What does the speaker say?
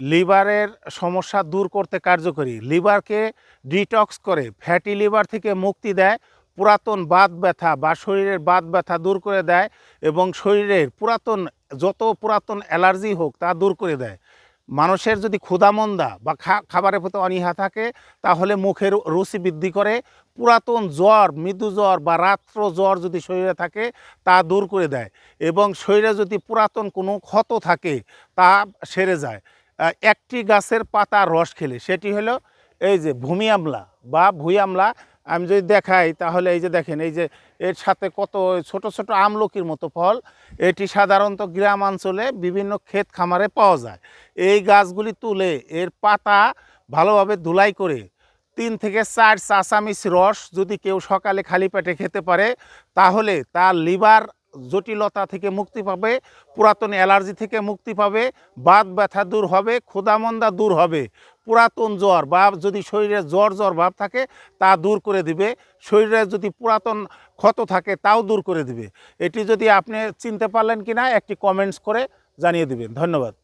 লিভারের সমস্যা দূর করতে কার্যকরী। লিভারকে ডিটক্স করে, ফ্যাটি লিভার থেকে মুক্তি দেয়, পুরাতন বাত ব্যথা বা শরীরের বাত ব্যথা দূর করে দেয় এবং শরীরের যত পুরাতন অ্যালার্জি হোক তা দূর করে দেয়। মানুষের যদি ক্ষুধামন্দা বা খাবারের প্রতি অনীহা থাকে তাহলে মুখের রুচি বৃদ্ধি করে, পুরাতন জ্বর, মৃদু জ্বর বা রাত্র জ্বর যদি শরীরে থাকে তা দূর করে দেয় এবং শরীরে যদি পুরাতন কোনো ক্ষত থাকে তা সেরে যায়। একটি গাছের পাতার রস খেলে, সেটি হলো এই যে ভূমি আমলা বা ভুঁই আমলা। আমি যদি দেখাই তাহলে এই যে দেখেন, এই যে এর সাথে কত ছোট ছোট আমলকির মতো ফল। এটি সাধারণত গ্রামাঞ্চলে বিভিন্ন ক্ষেত খামারে পাওয়া যায়। এই গাছগুলি তুলে এর পাতা ভালোভাবে ধুলাই করে 3 থেকে 4 চা চামচ রস যদি কেউ সকালে খালি পেটে খেতে পারে তাহলে তার লিভার জটিলতা থেকে মুক্তি পাবে, পুরাতন অ্যালার্জি থেকে মুক্তি পাবে, বাত ব্যথা দূর হবে, ক্ষুধামন্দা দূর হবে, পুরাতন জ্বর বা যদি শরীরে জ্বর ভাব থাকে তা দূর করে দিবে, শরীরে যদি পুরাতন ক্ষত থাকে তাও দূর করে দিবে। এটি যদি আপনি চিনতে পারলেন কিনা একটি কমেন্টস করে জানিয়ে দিবেন। ধন্যবাদ।